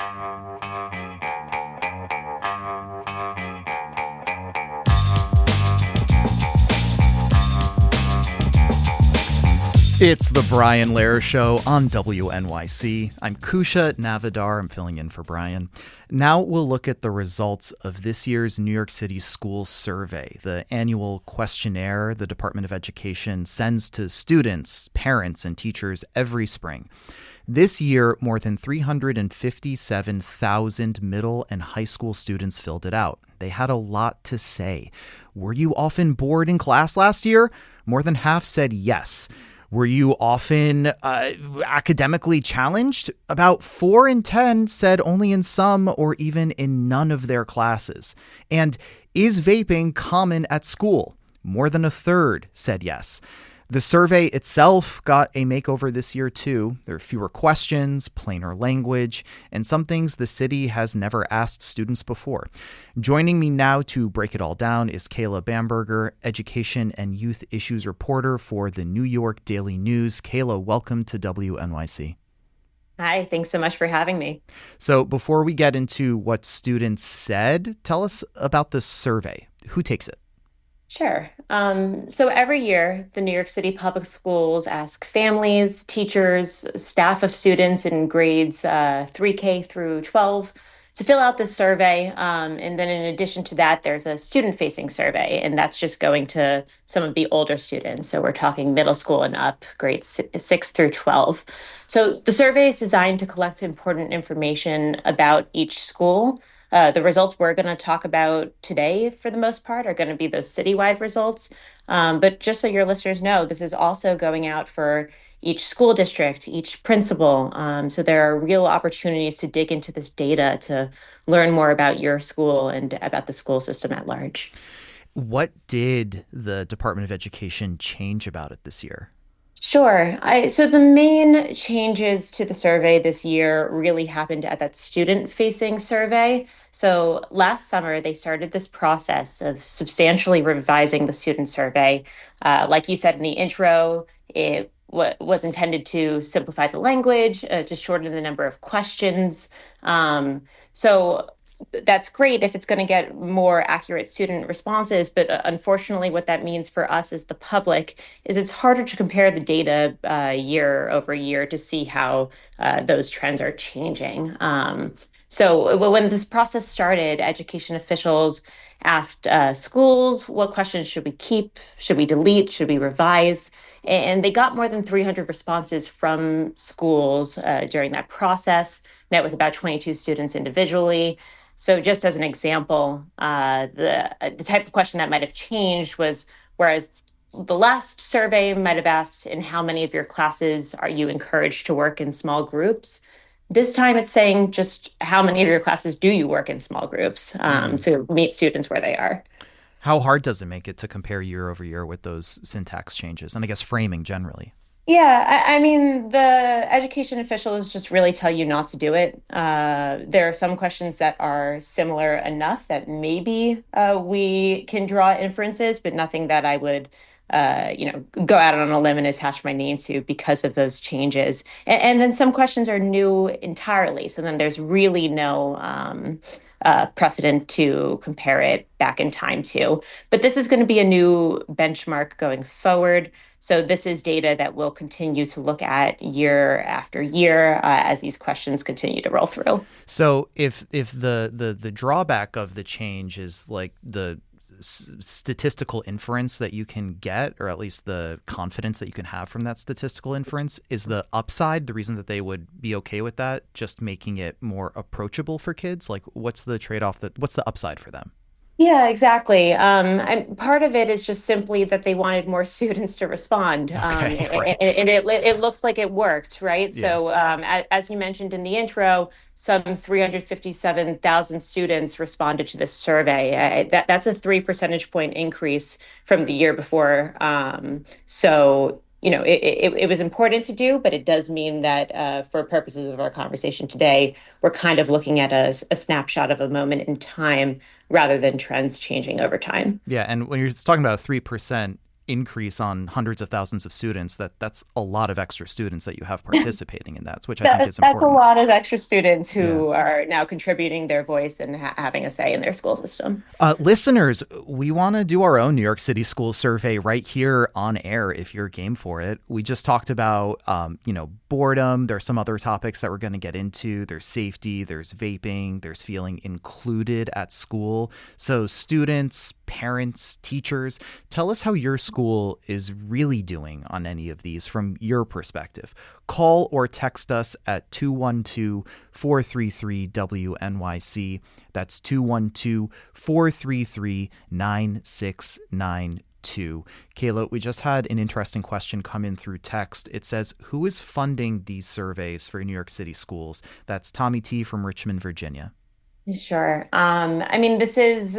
It's the Brian Lehrer Show on WNYC. I'm Kusha Navidar. I'm filling in for Brian. Now we'll look at the results of this year's New York City School Survey, the annual questionnaire the Department of Education sends to students, parents, and teachers every spring. This year, more than 357,000 middle and high school students filled it out. They had a lot to say. Were you often bored in class last year? More than half said yes. Were you often academically challenged? About 4 in 10 said only in some or even in none of their classes. And is vaping common at school? More than a third said yes. The survey itself got a makeover this year, too. There are fewer questions, plainer language, and some things the city has never asked students before. Joining me now to break it all down is Cayla Bamberger, education and youth issues reporter for the New York Daily News. Cayla, welcome to WNYC. Hi, thanks so much for having me. So before we get into what students said, tell us about the survey. Who takes it? Sure. So every year, the New York City Public Schools ask families, teachers, staff of students in grades 3K through 12 to fill out this survey. And then in addition to that, there's a student-facing survey, and that's just going to some of the older students. So we're talking middle school and up, grades 6 through 12. So the survey is designed to collect important information about each school. The results we're going to talk about today, for the most part, are going to be those citywide results. But just so your listeners know, this is also going out for each school district, each principal. So there are real opportunities to dig into this data to learn more about your school and about the school system at large. What did the Department of Education change about it this year? Sure. So the main changes to the survey this year really happened at that student-facing survey. So last summer, they started this process of substantially revising the student survey. Like you said in the intro, it was intended to simplify the language, to shorten the number of questions. So that's great if it's going to get more accurate student responses. But unfortunately, what that means for us as the public is it's harder to compare the data year over year to see how those trends are changing. So when this process started, education officials asked schools, what questions should we keep? Should we delete? Should we revise? And they got more than 300 responses from schools during that process, met with about 22 students individually. So just as an example, the type of question that might have changed was, whereas the last survey might have asked, in how many of your classes are you encouraged to work in small groups? This time it's saying just how many of your classes do you work in small groups to meet students where they are. How hard does it make it to compare year over year with those syntax changes and I guess framing generally? Yeah, I mean, the education officials just really tell you not to do it. There are some questions that are similar enough that maybe we can draw inferences, but nothing that I would, go out on a limb and attach my name to because of those changes. And then some questions are new entirely. So then there's really no precedent to compare it back in time to. But this is going to be a new benchmark going forward. So this is data that we'll continue to look at year after year as these questions continue to roll through. So if the drawback of the change is like the statistical inference that you can get, or at least the confidence that you can have from that statistical inference, is the upside, the reason that they would be okay with that, just making it more approachable for kids? Like, what's the trade-off, what's the upside for them? Yeah, exactly. And part of it is just simply that they wanted more students to respond. Okay, right. And it looks like it worked, right? Yeah. So, as you mentioned in the intro, some 357,000 students responded to this survey. That's a 3 percentage point increase from the year before. It was important to do, but it does mean that for purposes of our conversation today, we're kind of looking at a snapshot of a moment in time rather than trends changing over time. Yeah, and when you're talking about 3%, increase on hundreds of thousands of students, that's a lot of extra students that you have participating in that, which I think is That's a important. lot of extra students Yeah. who are now contributing their voice and having a say in their school system. Listeners, we want to do our own New York City school survey right here on air if you're game for it. We just talked about, boredom. There's some other topics that we're going to get into. There's safety, there's vaping, there's feeling included at school. So students, parents, teachers, tell us how your school is really doing on any of these from your perspective. Call or text us at 212-433-WNYC. That's 212-433-9692. Cayla, we just had an interesting question come in through text. It says, who is funding these surveys for New York City schools? That's Tommy T from Richmond, Virginia. Sure. This is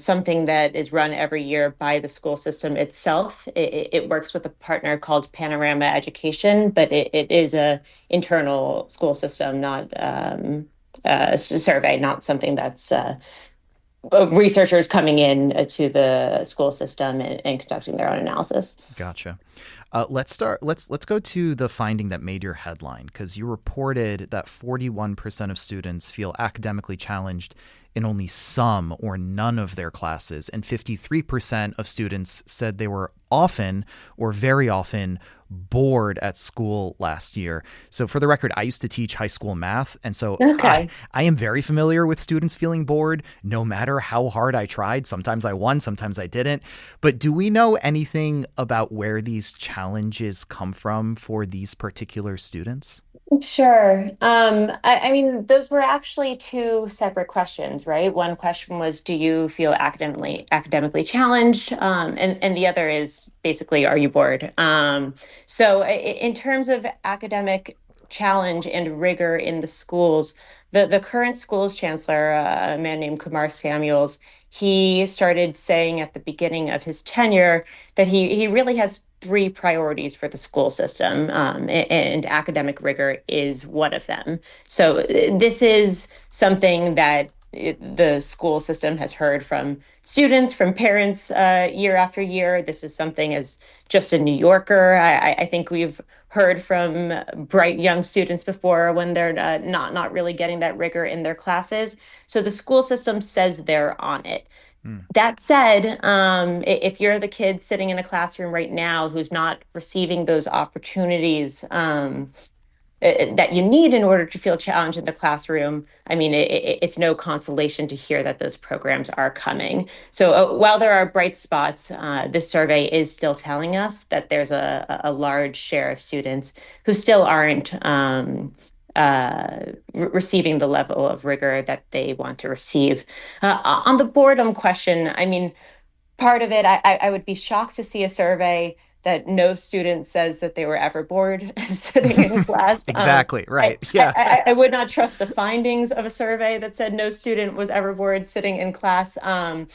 something that is run every year by the school system itself. It works with a partner called Panorama Education, but it is a internal school system, not a survey, not something that's researchers coming in to the school system and conducting their own analysis. Gotcha. Let's go to the finding that made your headline, because you reported that 41% of students feel academically challenged in only some or none of their classes, and 53% of students said they were often or very often bored at school last year. So for the record, I used to teach high school math, and so Okay. I am very familiar with students feeling bored no matter how hard I tried. Sometimes I won, sometimes I didn't. But do we know anything about where these challenges come from for these particular students? Sure. Those were actually two separate questions, right? One question was, do you feel academically challenged? And the other is basically, are you bored? In terms of academic challenge and rigor in the schools, the current schools chancellor, a man named Kumar Samuels, he started saying at the beginning of his tenure that he really has three priorities for the school system, and academic rigor is one of them. So this is something that the school system has heard from students, from parents, year after year. This is something, as just a New Yorker, I think we've heard from bright young students before when they're not really getting that rigor in their classes. So the school system says they're on it. Hmm. That said, if you're the kid sitting in a classroom right now who's not receiving those opportunities, that you need in order to feel challenged in the classroom, it's no consolation to hear that those programs are coming. So while there are bright spots, this survey is still telling us that there's a large share of students who still aren't receiving the level of rigor that they want to receive. On the boredom question, part of it, I would be shocked to see a survey that no student says that they were ever bored sitting in class. Exactly. I, Right. Yeah. I would not trust the findings of a survey that said no student was ever bored sitting in class. While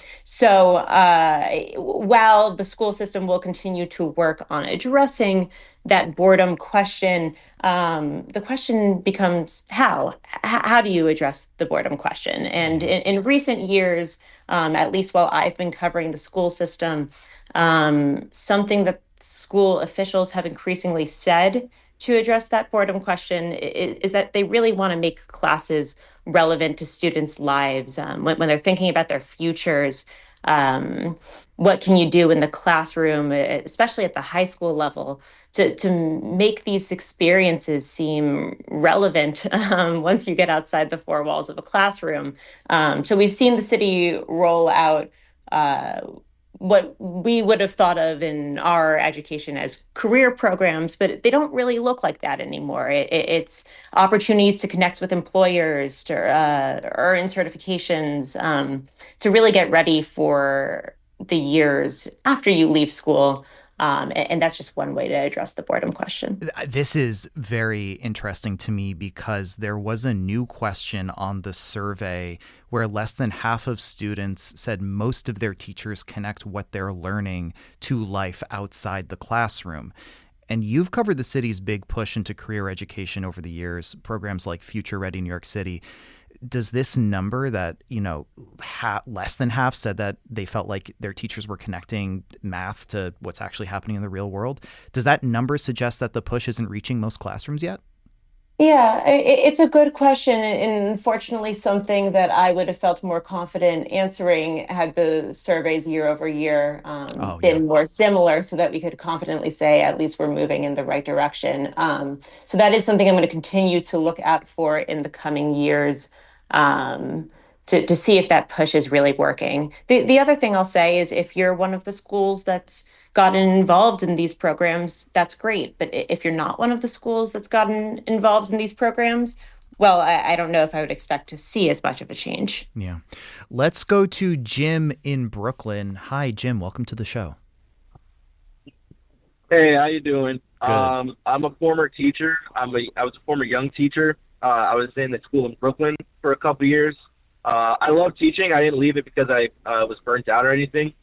the school system will continue to work on addressing that boredom question, the question becomes how? How do you address the boredom question? And in recent years, at least while I've been covering the school system, something that school officials have increasingly said to address that boredom question is that they really want to make classes relevant to students' lives, when they're thinking about their futures. What can you do in the classroom, especially at the high school level, to make these experiences seem relevant, once you get outside the four walls of a classroom? So we've seen the city roll out uh, what we would have thought of in our education as career programs, but they don't really look like that anymore. It's opportunities to connect with employers, to earn certifications, to really get ready for the years after you leave school. And that's just one way to address the boredom question. This is very interesting to me because there was a new question on the survey where less than half of students said most of their teachers connect what they're learning to life outside the classroom. And you've covered the city's big push into career education over the years, programs like Future Ready New York City. does this number that, less than half said that they felt like their teachers were connecting math to what's actually happening in the real world, does that number suggest that the push isn't reaching most classrooms yet? Yeah, it's a good question, and unfortunately, something that I would have felt more confident answering had the surveys year over year Oh, yeah. been more similar, so that we could confidently say at least we're moving in the right direction. So that is something I'm going to continue to look out for in the coming years, um, to see if that push is really working. The other thing I'll say is if you're one of the schools that's gotten involved in these programs, that's great. But if you're not one of the schools that's gotten involved in these programs, well, I don't know if I would expect to see as much of a change. Yeah. Let's go to Jim in Brooklyn. Hi, Jim. Welcome to the show. Hey, how you doing? Good. I'm a former teacher. I was a former young teacher. I was in the school in Brooklyn for a couple years. I love teaching. I didn't leave it because I was burnt out or anything.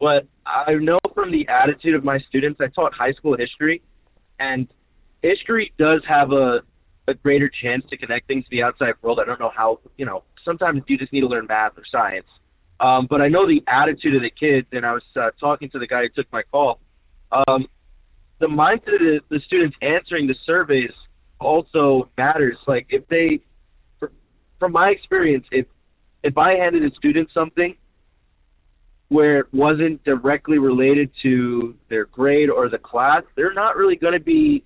But I know from the attitude of my students, I taught high school history, and history does have a greater chance to connect things to the outside world. I don't know how, sometimes you just need to learn math or science. But I know the attitude of the kids, and I was talking to the guy who took my call. The mindset of the students answering the surveys also matters. Like from my experience, if I handed a student something where it wasn't directly related to their grade or the class, they're not really going to be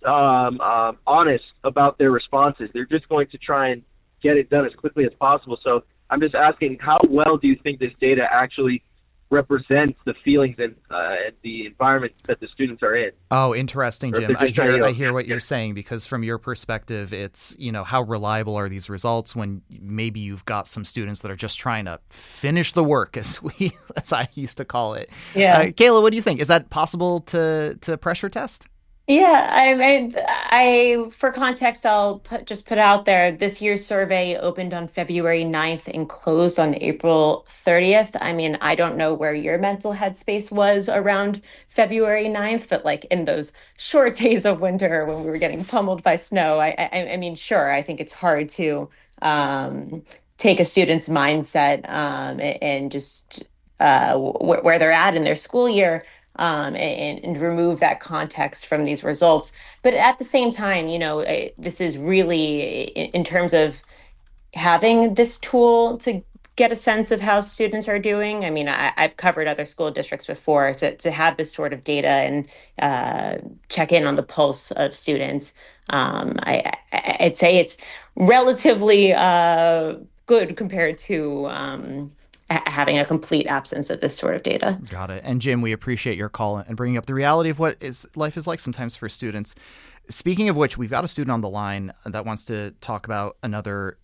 honest about their responses. They're just going to try and get it done as quickly as possible. So I'm just asking, how well do you think this data actually represents the feelings and the environment that the students are in? Oh, interesting, Jim. I hear what you're saying, because from your perspective, it's, how reliable are these results when maybe you've got some students that are just trying to finish the work, as I used to call it. Yeah. Cayla, what do you think? Is that possible to pressure test? Yeah, for context, I'll just put out there this year's survey opened on February 9th and closed on April 30th. I mean, I don't know where your mental headspace was around February 9th, but like in those short days of winter when we were getting pummeled by snow, I mean, sure, I think it's hard to take a student's mindset and just where they're at in their school year, and remove that context from these results. But at the same time, this is really in terms of having this tool to get a sense of how students are doing. I mean, I've covered other school districts before, to have this sort of data and check in on the pulse of students. I'd say it's relatively good compared to having a complete absence of this sort of data. Got it. And Jim, we appreciate your call and bringing up the reality of what life is like sometimes for students. Speaking of which, we've got a student on the line that wants to talk about another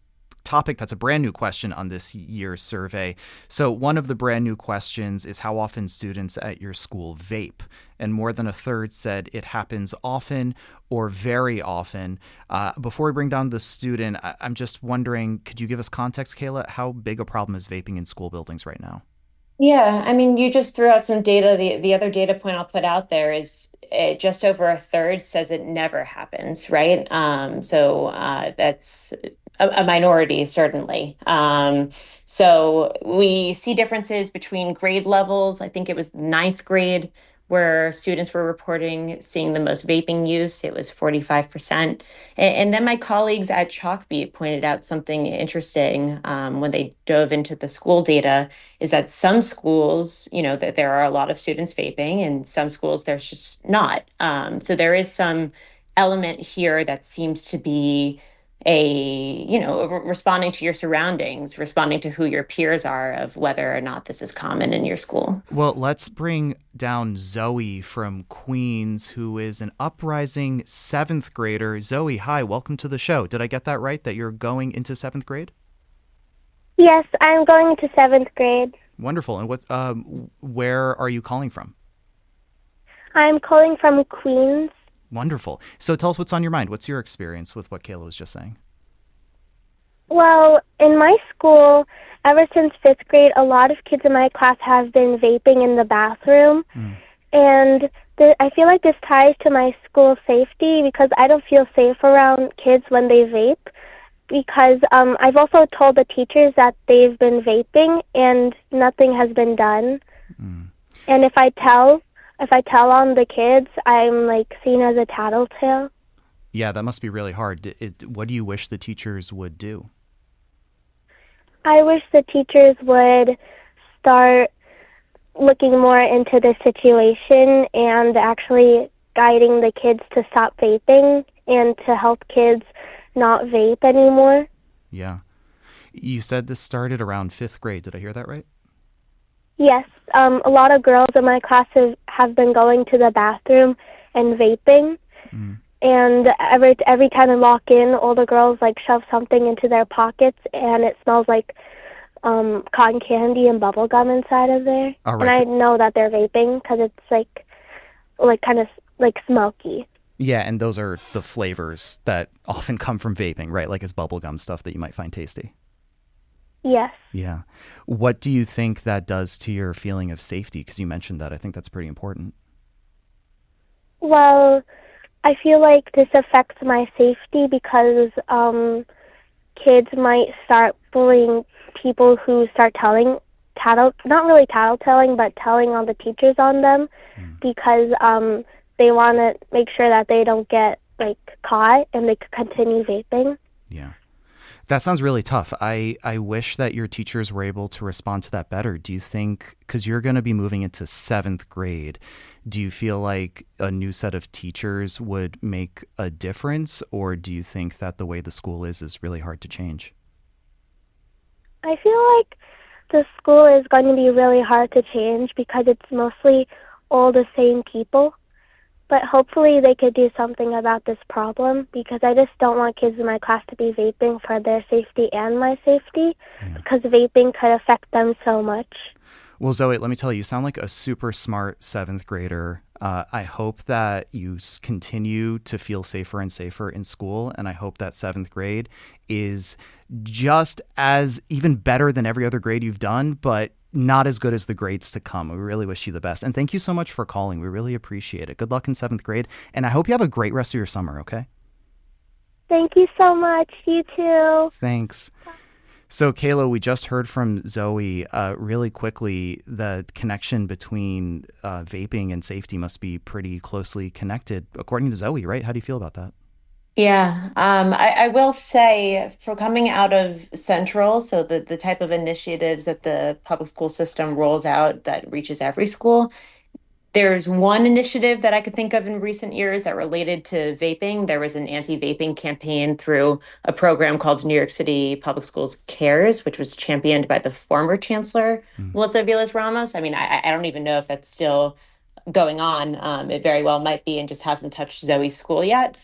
topic that's a brand new question on this year's survey. So one of the brand new questions is how often students at your school vape. And more than a third said it happens often or very often. Before we bring down the student, I'm just wondering, could you give us context, Cayla? How big a problem is vaping in school buildings right now? Yeah, I mean, you just threw out some data. The other data point I'll put out there is just over a third says it never happens, right? So that's a minority, certainly. So we see differences between grade levels. I think it was ninth grade where students were reporting seeing the most vaping use. It was 45%. And then my colleagues at Chalkbeat pointed out something interesting when they dove into the school data, is that some schools, that there are a lot of students vaping, and some schools there's just not. So there is some element here that seems to be responding to your surroundings, responding to who your peers are, of whether or not this is common in your school. Well, let's bring down Zoe from Queens, who is an uprising seventh grader. Zoe, hi, welcome to the show. Did I get that right, that you're going into seventh grade? Yes, I'm going into seventh grade. Wonderful. And where are you calling from? I'm calling from Queens. Wonderful. So tell us what's on your mind. What's your experience with what Cayla was just saying? Well, in my school, ever since fifth grade, a lot of kids in my class have been vaping in the bathroom. And I feel like this ties to my school safety because I don't feel safe around kids when they vape. Because I've also told the teachers that they've been vaping and nothing has been done. Mm. And if I tell on the kids, I'm like seen as a tattletale. Yeah, that must be really hard. What do you wish the teachers would do? I wish the teachers would start looking more into the situation and actually guiding the kids to stop vaping and to help kids not vape anymore. Yeah. You said this started around 5th grade. Did I hear that right? Yes. A lot of girls in my class have been going to the bathroom and vaping. Mm. And every time I walk in, all the girls like shove something into their pockets, and it smells like cotton candy and bubble gum inside of there. All right. And I know that they're vaping because it's like kind of like smoky. Yeah, and those are the flavors that often come from vaping, right? Like it's bubblegum stuff that you might find tasty. Yes. Yeah. What do you think that does to your feeling of safety? Because you mentioned that. I think that's pretty important. Well, I feel like this affects my safety because kids might start bullying people who start not really tattletelling, but telling on the teachers on them because they want to make sure that they don't get like caught and they could continue vaping. Yeah. That sounds really tough. I wish that your teachers were able to respond to that better. Do you think, because you're going to be moving into 7th grade, do you feel like a new set of teachers would make a difference, or do you think that the way the school is really hard to change? I feel like the school is going to be really hard to change because it's mostly all the same people. But hopefully they could do something about this problem because I just don't want kids in my class to be vaping for their safety and my safety because vaping could affect them so much. Well, Zoe, let me tell you, you sound like a super smart 7th grader. I hope that you continue to feel safer and safer in school, and I hope that 7th grade is just as even better than every other grade you've done, but not as good as the grades to come. We really wish you the best. And thank you so much for calling. We really appreciate it. Good luck in 7th grade. And I hope you have a great rest of your summer, okay? Thank you so much. You too. Thanks. So, Cayla, we just heard from Zoe. Really quickly, the connection between vaping and safety must be pretty closely connected, according to Zoe, right? How do you feel about that? Yeah, I will say for coming out of Central, so the type of initiatives that the public school system rolls out that reaches every school, there's one initiative that I could think of in recent years that related to vaping. There was an anti-vaping campaign through a program called New York City Public Schools Cares, which was championed by the former chancellor, Melissa Vilas Ramos. I mean, I don't even know if that's still going on. It very well might be and just hasn't touched Zoe's school yet.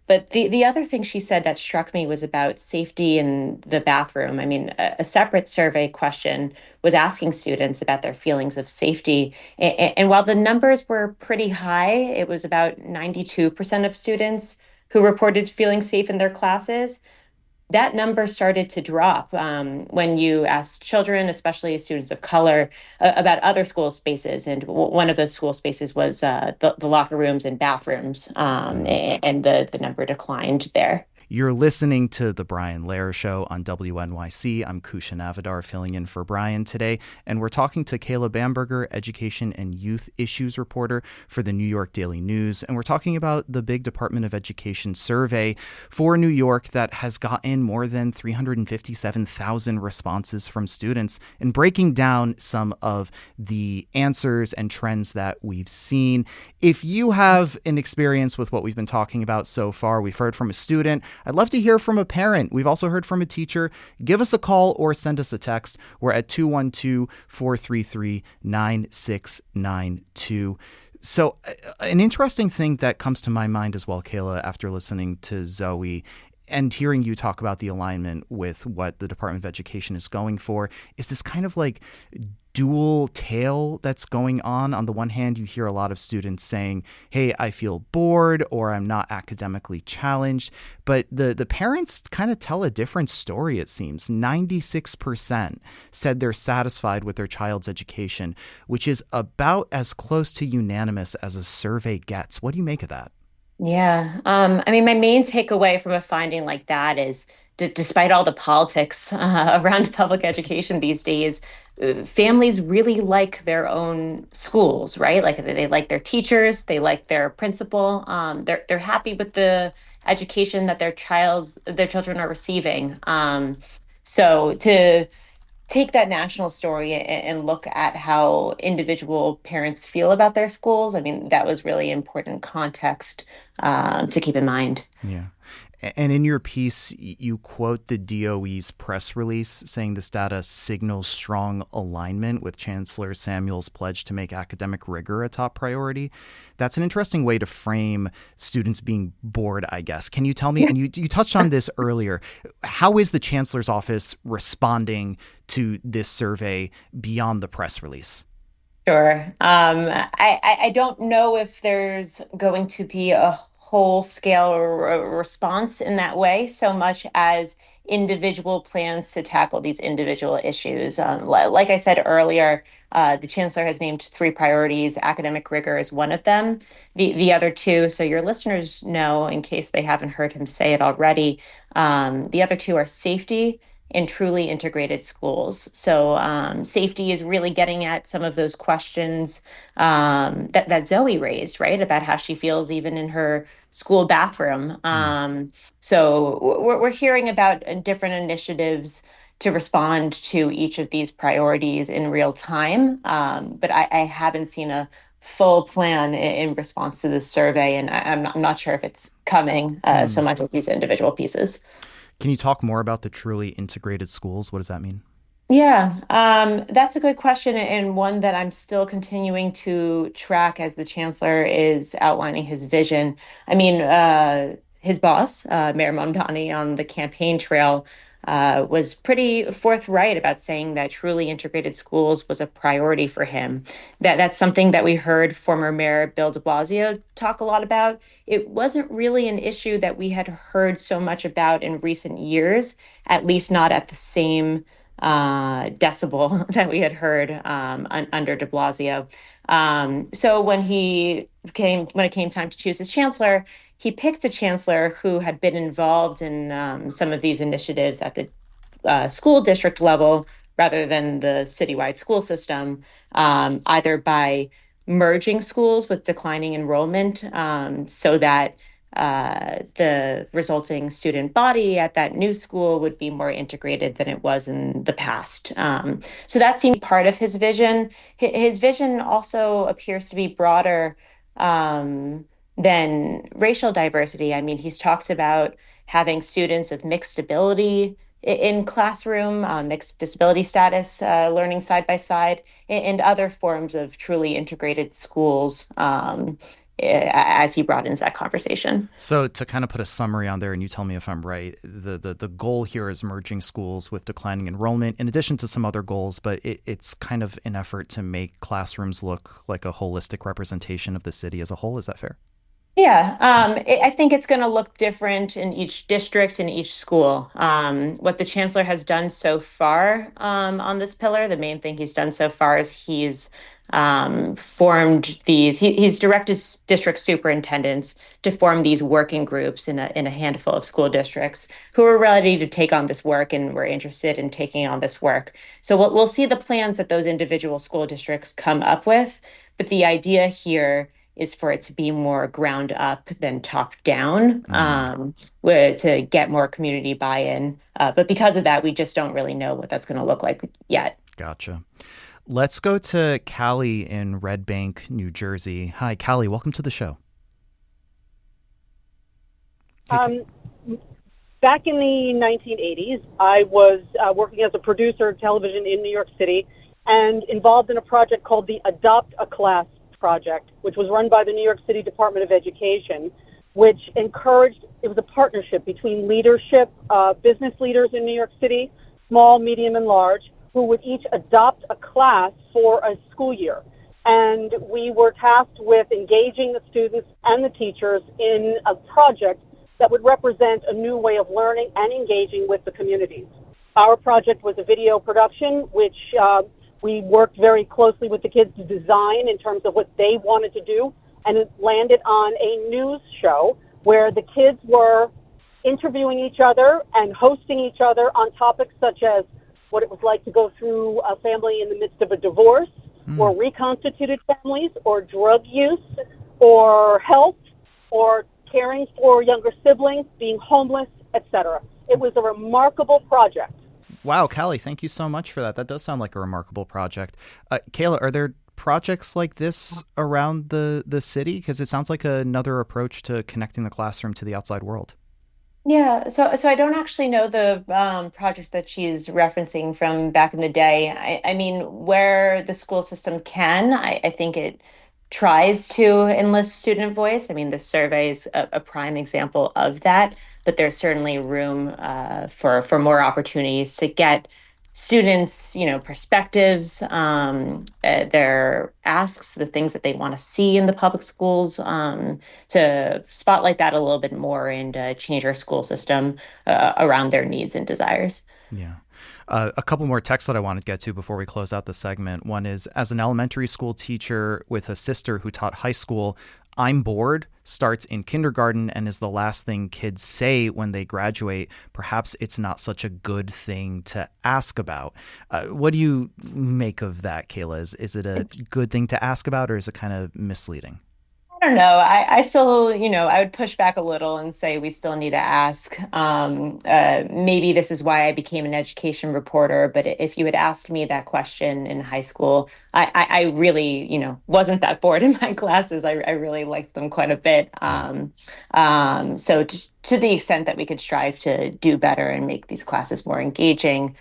But the other thing she said that struck me was about safety in the bathroom. I mean, a separate survey question was asking students about their feelings of safety. And while the numbers were pretty high, it was about 92% of students who reported feeling safe in their classes. That number started to drop when you asked children, especially students of color, about other school spaces. And one of those school spaces was the locker rooms and bathrooms, and the number declined there. You're listening to The Brian Lehrer Show on WNYC. I'm Kushan Avidar filling in for Brian today, and we're talking to Cayla Bamberger, education and youth issues reporter for the New York Daily News, and we're talking about the big Department of Education survey for New York that has gotten more than 357,000 responses from students, and breaking down some of the answers and trends that we've seen. If you have an experience with what we've been talking about so far, we've heard from a student. I'd love to hear from a parent. We've also heard from a teacher. Give us a call or send us a text. We're at 212-433-9692. So an interesting thing that comes to my mind as well, Cayla, after listening to Zoe and hearing you talk about the alignment with what the Department of Education is going for, is this kind of like dual tale that's going on. On the one hand, you hear a lot of students saying, hey, I feel bored or I'm not academically challenged. But the parents kind of tell a different story, it seems. 96% said they're satisfied with their child's education, which is about as close to unanimous as a survey gets. What do you make of that? Yeah. I mean, my main takeaway from a finding like that is despite all the politics around public education these days, families really like their own schools, right? Like they like their teachers, they like their principal. They're happy with the education that their children are receiving. So to take that national story and look at how individual parents feel about their schools, I mean, that was really important context to keep in mind. Yeah. And in your piece, you quote the DOE's press release saying this data signals strong alignment with Chancellor Samuel's pledge to make academic rigor a top priority. That's an interesting way to frame students being bored, I guess. Can you tell me, and you touched on this earlier, how is the Chancellor's office responding to this survey beyond the press release? Sure. I don't know if there's going to be a whole scale response in that way, so much as individual plans to tackle these individual issues. Like I said earlier, the chancellor has named three priorities. Academic rigor is one of them. The other two, so your listeners know, in case they haven't heard him say it already, the other two are safety in truly integrated schools. So safety is really getting at some of those questions that Zoe raised, right, about how she feels even in her school bathroom. So we're hearing about different initiatives to respond to each of these priorities in real time, but I haven't seen a full plan in response to this survey, and I'm not sure if it's coming so much as these individual pieces. Can you talk more about the truly integrated schools? What does that mean? Yeah, that's a good question, and one that I'm still continuing to track as the chancellor is outlining his vision. I mean, his boss, Mayor Mamdani, on the campaign trail, was pretty forthright about saying that truly integrated schools was a priority for him. That's something that we heard former Mayor Bill de Blasio talk a lot about. It wasn't really an issue that we had heard so much about in recent years, at least not at the same decibel that we had heard under de Blasio. So when it came time to choose his chancellor, he picked a chancellor who had been involved in some of these initiatives at the school district level rather than the citywide school system, either by merging schools with declining enrollment so that the resulting student body at that new school would be more integrated than it was in the past. So that seemed part of his vision. His vision also appears to be broader than racial diversity. I mean, he's talked about having students of mixed ability in classroom, mixed disability status, learning side by side, and other forms of truly integrated schools as he broadens that conversation. So to kind of put a summary on there, and you tell me if I'm right, the goal here is merging schools with declining enrollment, in addition to some other goals, but it's kind of an effort to make classrooms look like a holistic representation of the city as a whole. Is that fair? Yeah, I think it's going to look different in each district, in each school. What the chancellor has done so far on this pillar, the main thing he's done so far is he's formed he's directed district superintendents to form these working groups in a handful of school districts who are ready to take on this work and were interested in taking on this work. So we'll see the plans that those individual school districts come up with, but the idea here is for it to be more ground up than top down, to get more community buy-in. But because of that, we just don't really know what that's going to look like yet. Gotcha. Let's go to Callie in Red Bank, New Jersey. Hi, Callie. Welcome to the show. Back in the 1980s, I was working as a producer of television in New York City and involved in a project called the Adopt a Class project, which was run by the New York City Department of Education, which encouraged, it was a partnership between leadership, business leaders in New York City, small, medium, and large, who would each adopt a class for a school year. And we were tasked with engaging the students and the teachers in a project that would represent a new way of learning and engaging with the communities. Our project was a video production, which we worked very closely with the kids to design in terms of what they wanted to do, and it landed on a news show where the kids were interviewing each other and hosting each other on topics such as what it was like to go through a family in the midst of a divorce, or reconstituted families, or drug use, or health, or caring for younger siblings, being homeless, etc. It was a remarkable project. Wow, Callie, thank you so much for that. That does sound like a remarkable project. Cayla, are there projects like this around the city? Because it sounds like another approach to connecting the classroom to the outside world. Yeah, so I don't actually know the project that she's referencing from back in the day. I mean, where the school system can, I think it tries to enlist student voice. I mean, this survey is a prime example of that, but there's certainly room for more opportunities to get students, perspectives, their asks, the things that they want to see in the public schools, to spotlight that a little bit more and change our school system around their needs and desires. Yeah. A couple more texts that I want to get to before we close out the segment. One is, as an elementary school teacher with a sister who taught high school, I'm bored starts in kindergarten and is the last thing kids say when they graduate. Perhaps it's not such a good thing to ask about. What do you make of that, Cayla? Is it a good thing to ask about, or is it kind of misleading? I don't know. I still, I would push back a little and say we still need to ask. Maybe this is why I became an education reporter. But if you had asked me that question in high school, I really, wasn't that bored in my classes. I really liked them quite a bit. So to the extent that we could strive to do better and make these classes more engaging,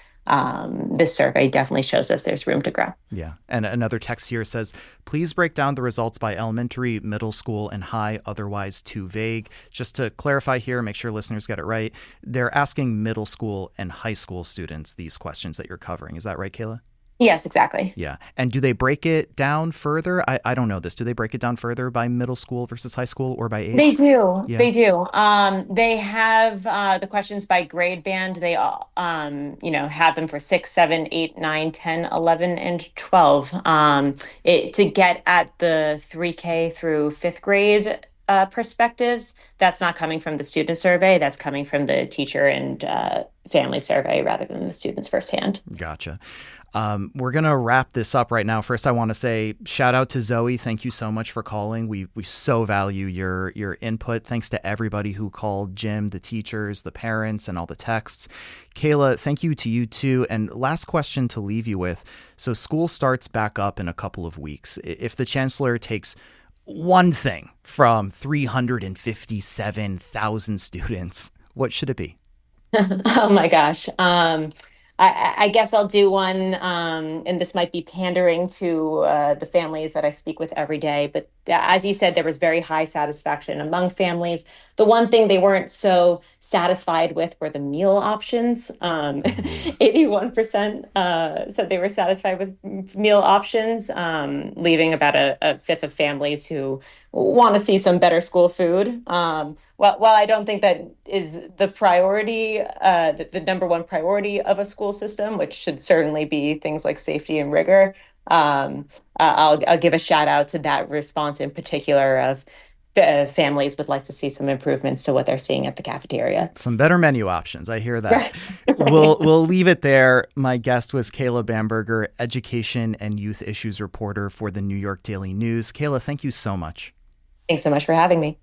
this survey definitely shows us there's room to grow. Yeah. And another text here says, please break down the results by elementary, middle school, and high, otherwise too vague. Just to clarify here, make sure listeners get it right. They're asking middle school and high school students these questions that you're covering. Is that right, Cayla? Yes, exactly. Yeah. And do they break it down further? I don't know this. Do they break it down further by middle school versus high school, or by age? They do. Yeah. They do. They have the questions by grade band. They all, have them for 6, 7, 8, 9, 10, 11, and 12. To get at the 3K through 5th grade perspectives, that's not coming from the student survey. That's coming from the teacher and family survey rather than the students firsthand. Gotcha. We're going to wrap this up right now. First, I want to say shout out to Zoe. Thank you so much for calling. We so value your input. Thanks to everybody who called, Jim, the teachers, the parents, and all the texts. Cayla, thank you to you too. And last question to leave you with. So school starts back up in a couple of weeks. If the chancellor takes one thing from 357,000 students, what should it be? Oh my gosh. I guess I'll do one, and this might be pandering to the families that I speak with every day. But as you said, there was very high satisfaction among families. The one thing they weren't so satisfied with were the meal options. 81% said they were satisfied with meal options, leaving about a fifth of families who want to see some better school food. While I don't think that is the priority, the number one priority of a school system, which should certainly be things like safety and rigor, I'll give a shout out to that response in particular of families would like to see some improvements to what they're seeing at the cafeteria. Some better menu options. I hear that. We'll leave it there. My guest was Cayla Bamberger, education and youth issues reporter for the New York Daily News. Cayla, thank you so much. Thanks so much for having me.